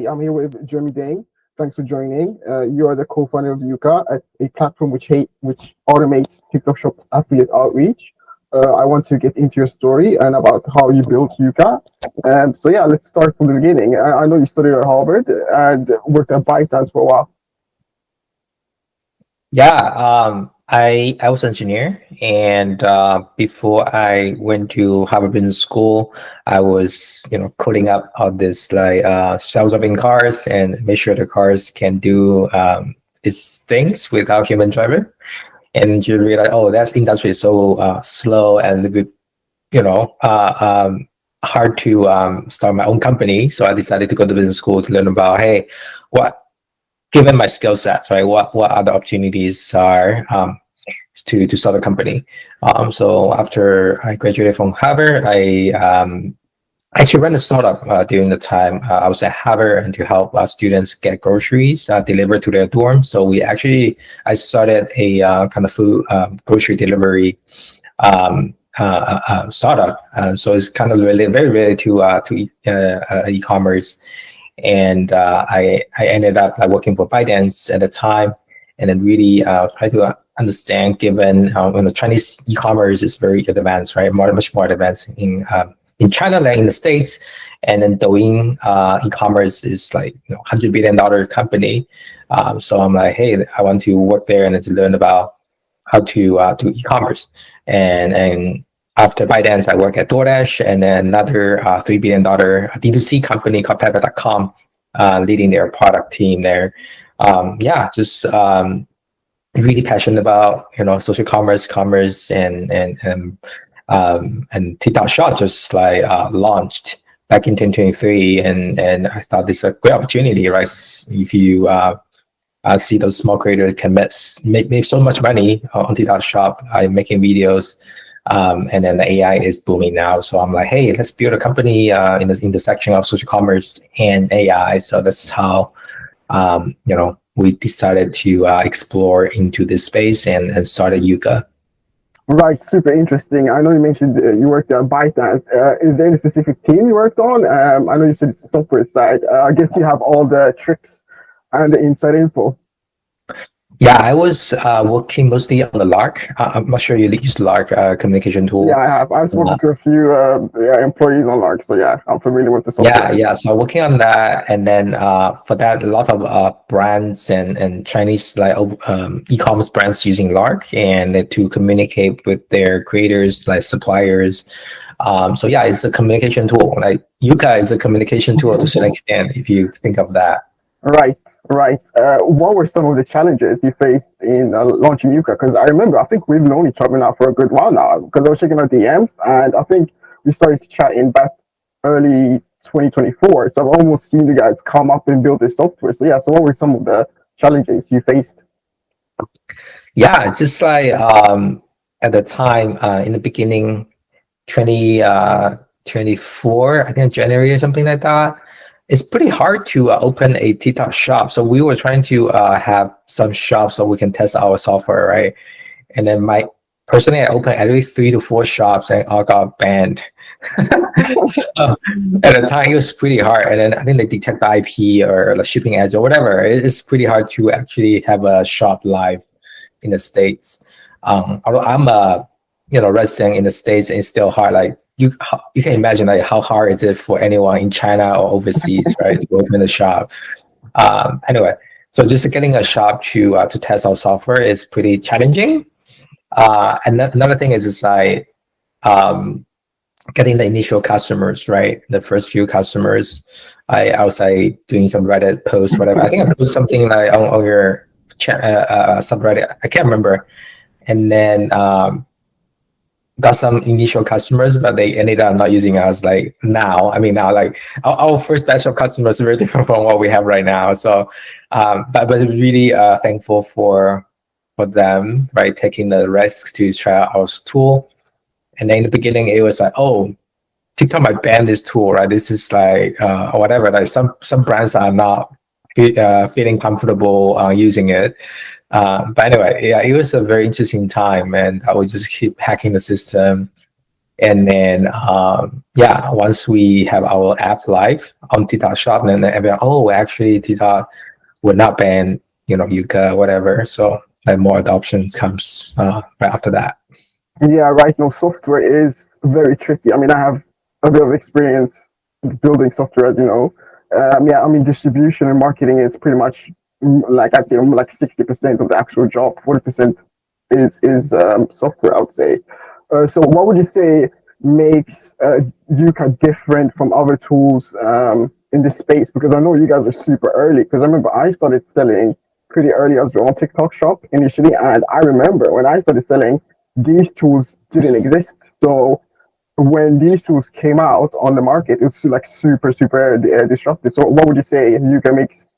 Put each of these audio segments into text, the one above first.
today I'm here with Jeremy Dang. Thanks for joining. You are the co-founder of Yuka, a platform which automates TikTok Shop affiliate outreach. I want to get into your story and about how you built Yuka. And so yeah, let's start from the beginning. I know you studied at Harvard and worked at ByteDance for a while. Yeah, I was an engineer, and before I went to Harvard Business School, I was coding up all this like self-driving cars and make sure the cars can do its things without human driver. And you realize, oh, that industry is so slow and a little bit, you know, uh, um, hard to start my own company. So I decided to go to business school to learn about, hey, what given my skill set, right? What other opportunities are to start a company? So after I graduated from Harvard, I actually ran a startup during the time I was at Harvard and to help students get groceries delivered to their dorm. So I started a kind of food grocery delivery startup. So it's kind of very related to e-commerce. And I ended up like working for ByteDance at the time, and then really try to understand, given when the Chinese e-commerce is very advanced, right? Much more advanced in China than in the States, and then Douyin e-commerce is like $100 billion company. So I'm like, hey, I want to work there and then to learn about how to do e-commerce. And after ByteDance, I work at DoorDash and then another $3 billion D2C company called Pepper.com, leading their product team there. Just really passionate about social commerce, and TikTok Shop just like launched back in 2023, and I thought this is a great opportunity, right? If you see those small creators can make so much money on TikTok Shop making videos. And then the AI is booming now. So I'm like, hey, let's build a company in the intersection of social commerce and AI. So that's how, we decided to explore into this space and started Yuka. Right, super interesting. I know you mentioned you worked at ByteDance. Is there any specific team you worked on? I know you said it's the software side. I guess you have all the tricks and the inside info. Yeah, I was working mostly on the Lark. I'm not sure you use Lark communication tool. Yeah, I have. I've spoken to a few employees on Lark, so yeah, I'm familiar with the software. Yeah. So working on that, and then for that, a lot of brands and Chinese like e-commerce brands using Lark and to communicate with their creators like suppliers. So yeah, it's a communication tool. Like Yuka is a communication tool to some extent, if you think of that. Right. What were some of the challenges you faced in launching Yuka? Because I think we've known each other now for a good while now. Because I was checking our DMs, and I think we started chatting back early 2024. So I've almost seen you guys come up and build this software. So yeah, so what were some of the challenges you faced? Yeah, it's just like at the time in the beginning, 2024, I think January or something like that. It's pretty hard to open a TikTok shop. So we were trying to have some shops so we can test our software, right? And then personally, I opened at least 3 to 4 shops and all got banned. So at the time, it was pretty hard. And then I think they detect the IP or the shipping edge or whatever. It's pretty hard to actually have a shop live in the States. Although I'm a resident in the States, it's still hard. Like you can imagine like how hard is it for anyone in China or overseas, right, to open a shop. Anyway, so just getting a shop to test our software is pretty challenging. And another thing is like getting the initial customers, right? The first few customers. I was like doing some Reddit posts, whatever. I think I posted something like on your subreddit. I can't remember. And then got some initial customers, but they ended up not using us. Like now, like our first batch of customers is very different from what we have right now. So, but really thankful for them, right, taking the risks to try out our tool. And then in the beginning, it was like, oh, TikTok might ban this tool, right? This is like or whatever. Like some brands are not feeling comfortable using it. But anyway, yeah, it was a very interesting time, and I would just keep hacking the system. And then yeah, once we have our app live on TikTok Shop, then everyone, oh, actually TikTok would not ban, Yuka, whatever. So like more adoption comes right after that. Yeah, right. No, software is very tricky. I mean, I have a bit of experience building software, as you know. Yeah, I mean, distribution and marketing is pretty much like I'd say like 60% of the actual job. 40% is software, I would say. So, what would you say makes Yuka different from other tools in this space? Because I know you guys are super early. Because I remember I started selling pretty early as well on TikTok Shop initially, and I remember when I started selling these tools didn't exist. So when these tools came out on the market, it was like super disruptive. So what would you say Yuka makes,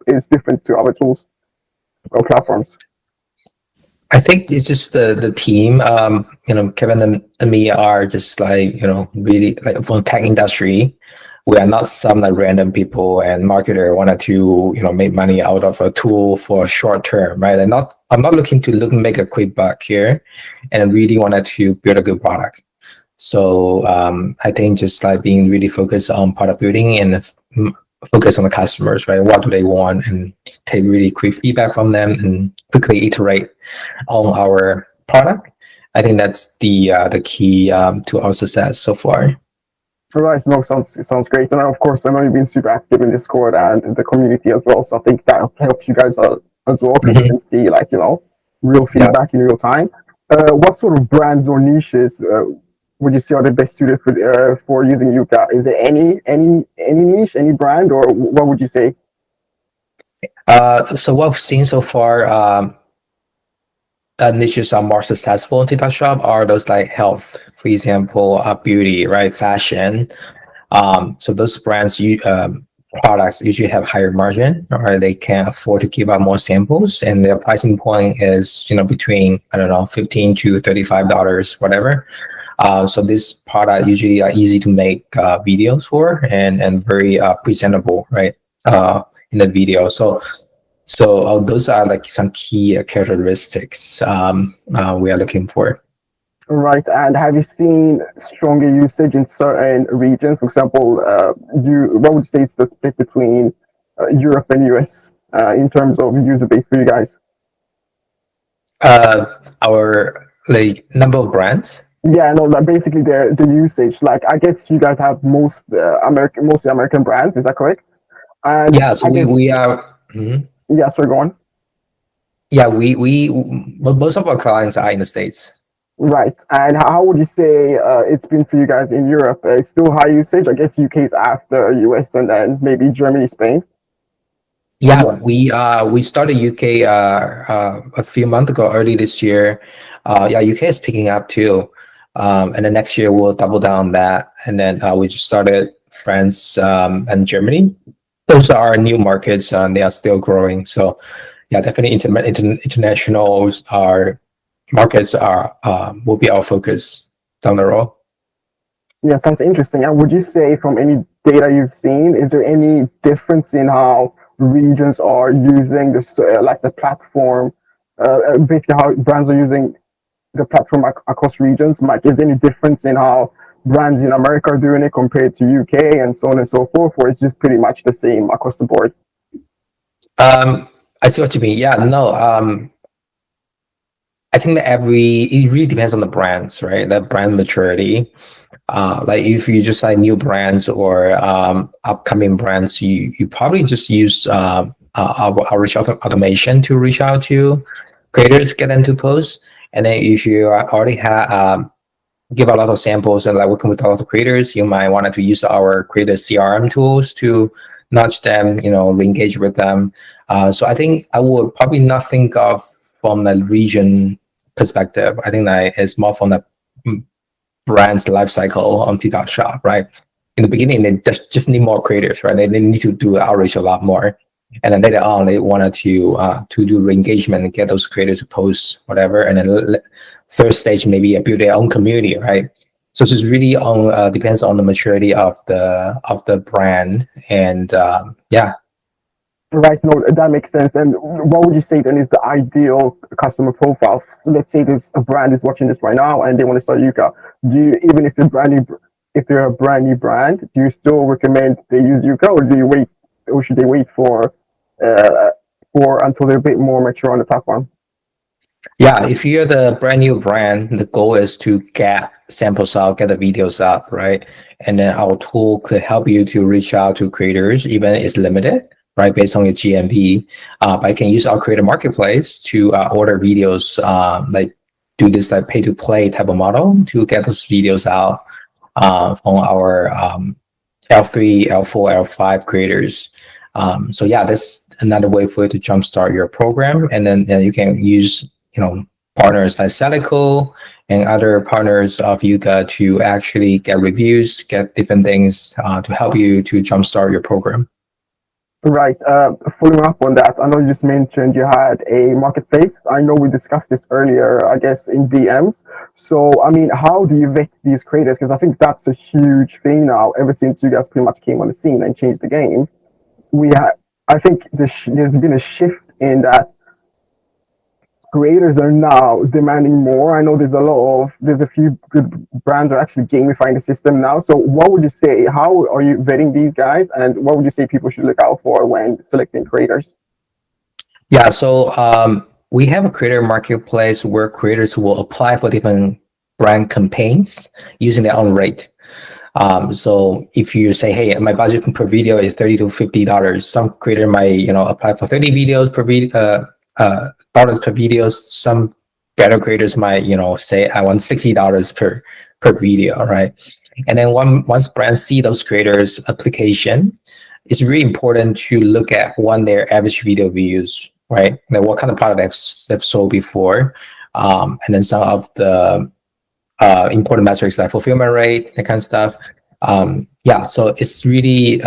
is different to other tools or platforms? I think it's just the team. Kevin and me are just like, really like from tech industry. We are not some like random people and marketer wanted to, make money out of a tool for short term, right? I'm not looking to make a quick buck here, and I really wanted to build a good product. So I think just like being really focused on product building and focus on the customers, right? What do they want, and take really quick feedback from them and quickly iterate on our product. I think that's the key to our success so far. All right, no, sounds great. And of course, I know you've been super active in Discord and the community as well. So I think that helps you guys as well because you Mhm. can see like real Yeah. feedback in real time. What sort of brands or niches would you say are the best suited for using Yuka? Is there any niche, any brand, or what would you say? So what we've seen so far, niches are more successful in TikTok Shop are those like health, for example, beauty, right, fashion. So those brands, products usually have higher margin, or they can afford to give out more samples, and their pricing point is between I don't know $15 to $35, whatever. So this product usually are easy to make videos for and very presentable, right? In the video. So those are like some key characteristics we are looking for. Right, and have you seen stronger usage in certain regions? For example, what would you say is the split between Europe and US in terms of user base for you guys? Our like number of brands. Yeah, no, like basically the usage. Like, I guess you guys have mostly American brands. Is that correct? And Yeah, so I guess we are. Mhm. yes, we're going Yeah, most of our clients are in the States. right. And how would you say it's been for you guys in Europe? It's still high usage. I guess UK is after US, and then maybe Germany, Spain. Or Yeah, what? we started UK a few months ago, early this year. Yeah, UK is picking up too, and then next year we'll double down on that. And then we just started France and Germany. Those are our new markets, and they are still growing. So yeah, definitely international are markets are will be our focus down the road. Yeah, sounds interesting. And would you say from any data you've seen, is there any difference in how regions are using this, like the platform, basically how brands are using the platform across regions? Like, is there any difference in how brands in America are doing it compared to UK and so on and so forth, or it's just pretty much the same across the board? I see what you mean. Yeah, no. I think that it really depends on the brands, right? The brand maturity. Like if you just like new brands or upcoming brands, you probably just use our reach out automation to reach out to creators, get them to post. And then if you already have give a lot of samples and like working with a lot of creators, you might want to use our creator CRM tools to nudge them, engage with them. So I think I would probably not think of from the region perspective. I think that it's more from the brand's life cycle on TikTok Shop, right? In the beginning, they just need more creators, right? They need to do outreach a lot more, and then later on, they wanted to do engagement and get those creators to post whatever, and then third stage maybe build their own community, right? So it's just really on depends on the maturity of the brand, and yeah. Right, no, that makes sense. And what would you say then is the ideal customer profile? Let's say there's a brand is watching this right now and they want to start Yuka. Do you, even if they're brand new, if they're a brand new brand, do you still recommend they use Yuka, or do you wait, or should they wait uh, for until they're a bit more mature on the platform? Yeah, if you're the brand new brand, the goal is to get samples out, get the videos out, right? And then our tool could help you to reach out to creators, even if it's limited, right, based on your GMV. But you can use our creator marketplace to order videos, like do this like pay to play type of model to get those videos out from our L3, L4, L5 creators. So yeah, that's another way for you to jumpstart your program, and then you can use partners like Celico and other partners of Yuka to actually get reviews, get different things to help you to jumpstart your program. Right. Following up on that, I know you just mentioned you had a marketplace. I know we discussed this earlier, I guess, in DMs. So, I mean, how do you vet these creators? Because I think that's a huge thing now, ever since you guys pretty much came on the scene and changed the game. We had, I think there's been a shift in that creators are now demanding more. I know there's a few good brands are actually gamifying the system now. So what would you say? How are you vetting these guys, and what would you say people should look out for when selecting creators? Yeah, so we have a creator marketplace where creators will apply for different brand campaigns using their own rate. So if you say, hey, my budget per video is $30 to $50, some creator might, apply for 30 videos per video, dollars per videos. Some better creators might, say, I want $60 per video, right? And then once brands see those creators' application, it's really important to look at their average video views, right? Like what kind of product they've sold before, and then some of the important metrics like fulfillment rate, that kind of stuff. Yeah, so it's really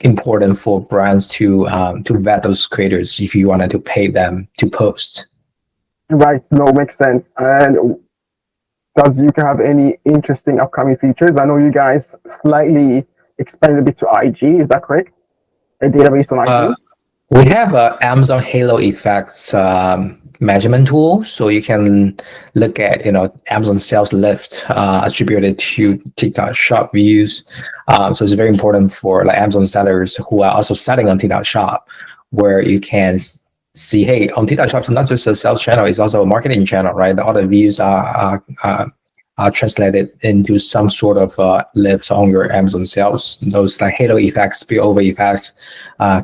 important for brands to vet those creators if you wanted to pay them to post. Right, no, makes sense. And does Yuka have any interesting upcoming features? I know you guys slightly expanded a bit to IG. Is that correct? A database on Uh, IG. we have a Amazon Halo effects measurement tool, so you can look at Amazon sales lift attributed to TikTok Shop views. So it's very important for like Amazon sellers who are also selling on TikTok Shop, where you can see, hey, on TikTok Shop, it's not just a sales channel; it's also a marketing channel, right? All the views are translated into some sort of lift on your Amazon sales. Those like halo effects, spillover effects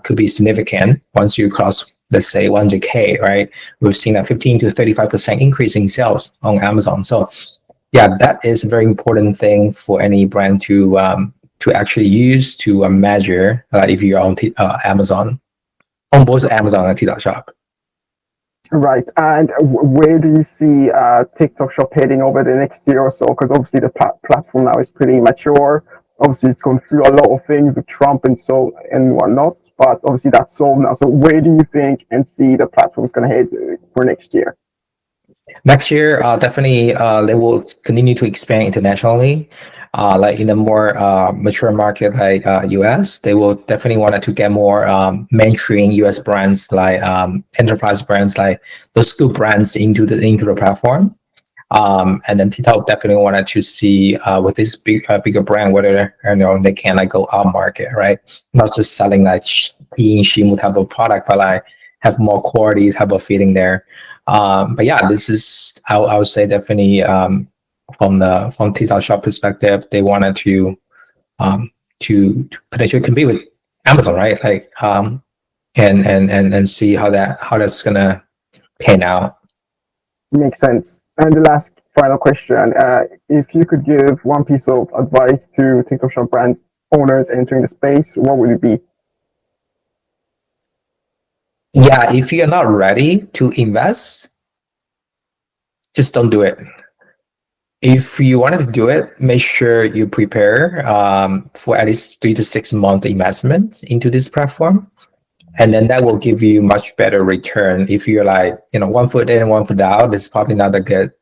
could be significant once you cross, let's say, 100K, right? We've seen a 15 to 35% increase in sales on Amazon. So yeah, that is a very important thing for any brand to actually use to measure if you're on Amazon, on both Amazon and TikTok Shop. Right. And where do you see TikTok Shop heading over the next year or so? Because obviously the platform now is pretty mature. Obviously, it's gone through a lot of things with Trump and so and whatnot. But obviously, that's solved now. So where do you think and see the platform is going to head for next year? Next year, definitely, they will continue to expand internationally. Like in a more mature market like US, they will definitely want to get more mainstream US brands like enterprise brands like those good brands into the platform. And then TikTok definitely wanted to see with this bigger brand whether they can like go out market, right? Not just selling like Shimu type of product, but like have more quality type of feeling there. But yeah, this is I would say definitely from TikTok Shop perspective, they wanted to potentially compete with Amazon, right? Like and see how that's gonna pan out. Makes sense. And the last final question: if you could give one piece of advice to TikTok Shop brands owners entering the space, what would it be? Yeah, if you're not ready to invest, just don't do it. If you wanted to do it, make sure you prepare for at least 3 to 6 month investment into this platform, and then that will give you much better return. If you're like 1 foot in, 1 foot out, it's probably not a good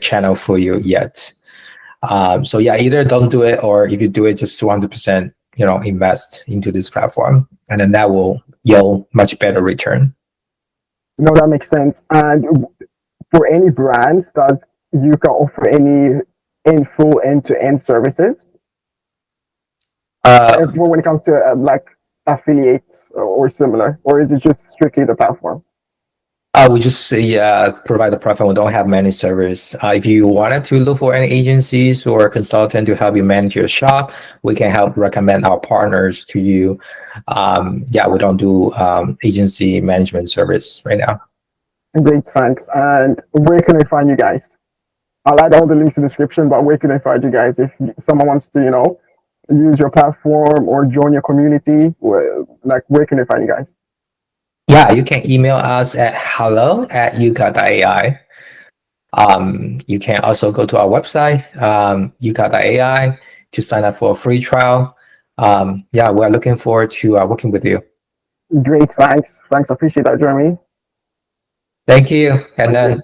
channel for you yet. So yeah, either don't do it, or if you do it, just 100% invest into this platform, and then that will yield much better return. No, that makes sense. And for any brands, does Yuka offer any full end-to-end services? Uh, For when it comes to like affiliates or similar, or is it just strictly the platform? we just provide the platform. We don't have many servers. If you wanted to look for any agencies or consultant to help you manage your shop, we can help recommend our partners to you. We don't do agency management service right now. Great, thanks. And where can I find you guys? I'll add all the links in the description, but where can I find you guys if someone wants to, use your platform or join your community? Where can I find you guys? Yeah, you can email us at hello@Euka.ai. You can also go to our website, Yuka.ai, to sign up for a free trial. We're looking forward to working with you. Great, thanks. Thanks, I appreciate that, Jeremy. Thank you, and then